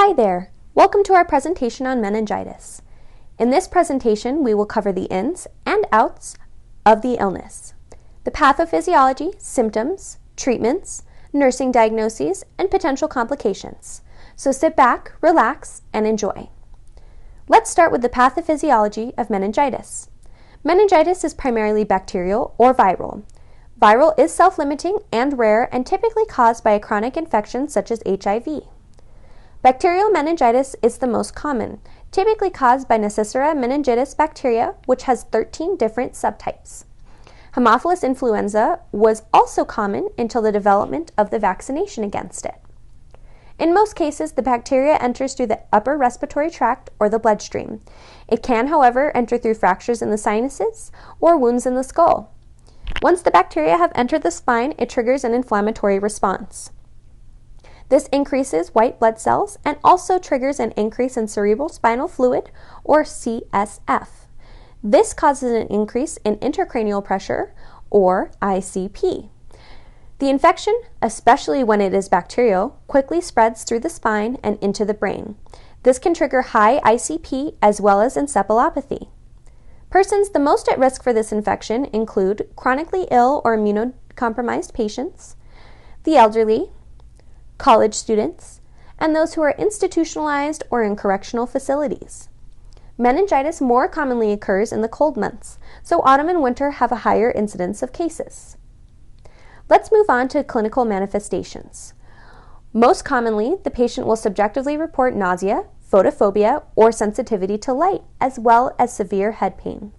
Hi there! Welcome to our presentation on meningitis. In this presentation, we will cover the ins and outs of the illness, the pathophysiology, symptoms, treatments, nursing diagnoses, and potential complications. So sit back, relax, and enjoy. Let's start with the pathophysiology of meningitis. Meningitis is primarily bacterial or viral. Viral is self-limiting and rare and typically caused by a chronic infection such as HIV. Bacterial meningitis is the most common, typically caused by Neisseria meningitidis bacteria, which has 13 different subtypes. Haemophilus influenza was also common until the development of the vaccination against it. In most cases, the bacteria enters through the upper respiratory tract or the bloodstream. It can, however, enter through fractures in the sinuses or wounds in the skull. Once the bacteria have entered the spine, it triggers an inflammatory response. This increases white blood cells and also triggers an increase in cerebrospinal fluid, or CSF. This causes an increase in intracranial pressure, or ICP. The infection, especially when it is bacterial, quickly spreads through the spine and into the brain. This can trigger high ICP as well as encephalopathy. Persons the most at risk for this infection include chronically ill or immunocompromised patients, the elderly, college students, and those who are institutionalized or in correctional facilities. Meningitis more commonly occurs in the cold months, so autumn and winter have a higher incidence of cases. Let's move on to clinical manifestations. Most commonly, the patient will subjectively report nausea, photophobia, or sensitivity to light, as well as severe head pain.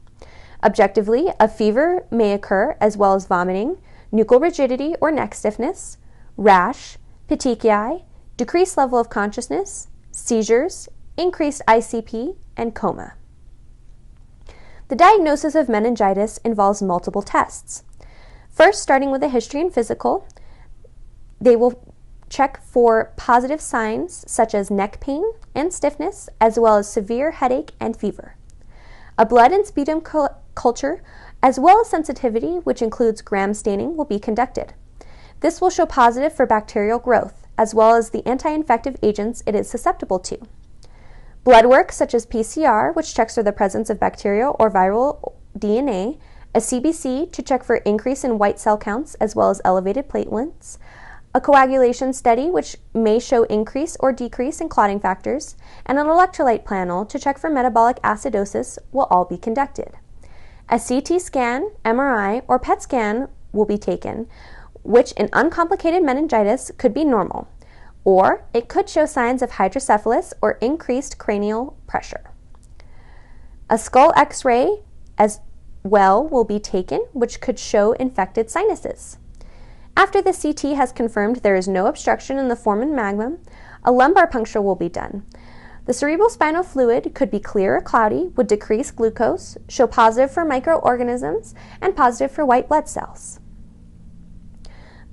Objectively, a fever may occur, as well as vomiting, nuchal rigidity or neck stiffness, rash, petechiae, decreased level of consciousness, seizures, increased ICP, and coma. The diagnosis of meningitis involves multiple tests. First, starting with a history and physical, they will check for positive signs such as neck pain and stiffness, as well as severe headache and fever. A blood and sputum culture, as well as sensitivity, which includes gram staining, will be conducted. This will show positive for bacterial growth, as well as the anti-infective agents it is susceptible to. Blood work such as PCR, which checks for the presence of bacterial or viral DNA, a CBC to check for increase in white cell counts as well as elevated platelets, a coagulation study which may show increase or decrease in clotting factors, and an electrolyte panel to check for metabolic acidosis will all be conducted. A CT scan, MRI, or PET scan will be taken, which in uncomplicated meningitis could be normal, or it could show signs of hydrocephalus or increased cranial pressure. A skull X-ray as well will be taken, which could show infected sinuses. After the CT has confirmed there is no obstruction in the foramen magnum, a lumbar puncture will be done. The cerebrospinal fluid could be clear or cloudy, would decrease glucose, show positive for microorganisms, and positive for white blood cells.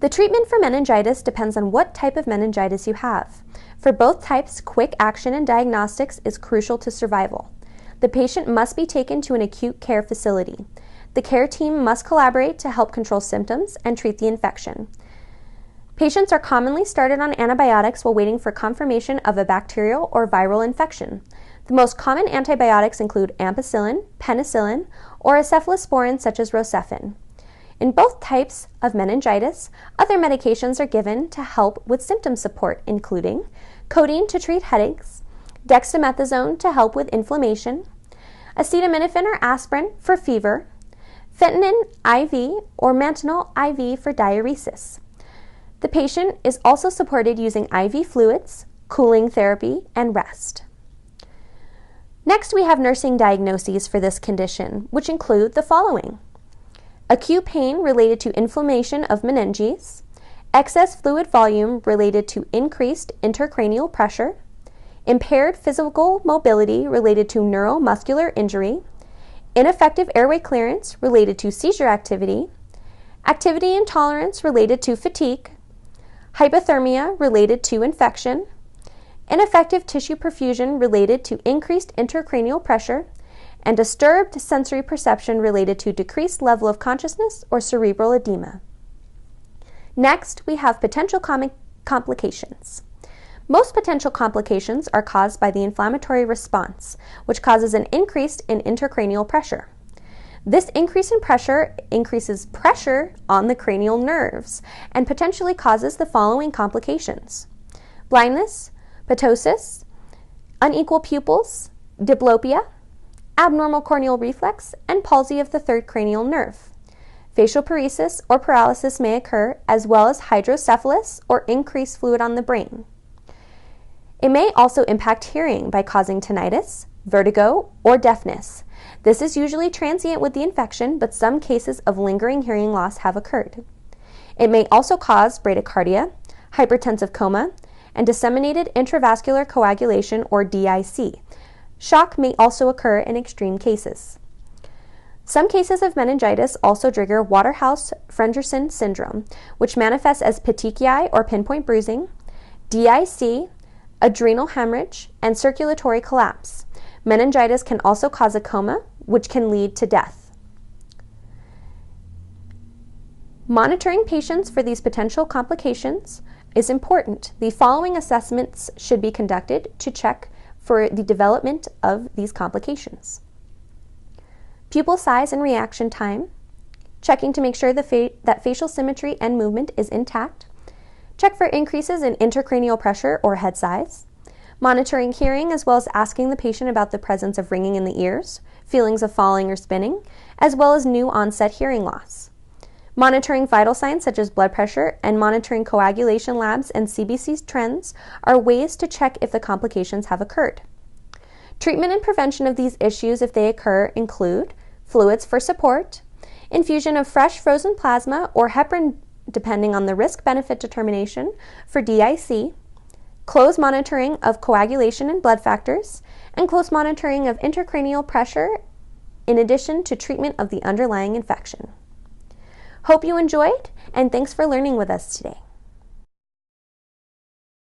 The treatment for meningitis depends on what type of meningitis you have. For both types, quick action and diagnostics is crucial to survival. The patient must be taken to an acute care facility. The care team must collaborate to help control symptoms and treat the infection. Patients are commonly started on antibiotics while waiting for confirmation of a bacterial or viral infection. The most common antibiotics include ampicillin, penicillin, or a cephalosporin such as Rocephin. In both types of meningitis, other medications are given to help with symptom support, including codeine to treat headaches, dexamethasone to help with inflammation, acetaminophen or aspirin for fever, fentanyl IV or Mantanol IV for diuresis. The patient is also supported using IV fluids, cooling therapy, and rest. Next, we have nursing diagnoses for this condition, which include the following: acute pain related to inflammation of meninges, excess fluid volume related to increased intracranial pressure, impaired physical mobility related to neuromuscular injury, ineffective airway clearance related to seizure activity, activity intolerance related to fatigue, hypothermia related to infection, ineffective tissue perfusion related to increased intracranial pressure, and disturbed sensory perception related to decreased level of consciousness or cerebral edema. Next, we have potential complications. Most potential complications are caused by the inflammatory response, which causes an increase in intracranial pressure. This increase in pressure increases pressure on the cranial nerves and potentially causes the following complications: blindness, ptosis, unequal pupils, diplopia, abnormal corneal reflex, and palsy of the third cranial nerve. Facial paresis or paralysis may occur, as well as hydrocephalus or increased fluid on the brain. It may also impact hearing by causing tinnitus, vertigo, or deafness. This is usually transient with the infection, but some cases of lingering hearing loss have occurred. It may also cause bradycardia, hypertensive coma, and disseminated intravascular coagulation, or DIC. Shock may also occur in extreme cases. Some cases of meningitis also trigger Waterhouse-Friderichsen syndrome, which manifests as petechiae or pinpoint bruising, DIC, adrenal hemorrhage, and circulatory collapse. Meningitis can also cause a coma, which can lead to death. Monitoring patients for these potential complications is important. The following assessments should be conducted to check for the development of these complications: pupil size and reaction time, checking to make sure that facial symmetry and movement is intact, check for increases in intracranial pressure or head size, monitoring hearing, as well as asking the patient about the presence of ringing in the ears, feelings of falling or spinning, as well as new onset hearing loss. Monitoring vital signs such as blood pressure and monitoring coagulation labs and CBC trends are ways to check if the complications have occurred. Treatment and prevention of these issues, if they occur, include fluids for support, infusion of fresh frozen plasma or heparin depending on the risk-benefit determination for DIC, close monitoring of coagulation and blood factors, and close monitoring of intracranial pressure in addition to treatment of the underlying infection. Hope you enjoyed, and thanks for learning with us today.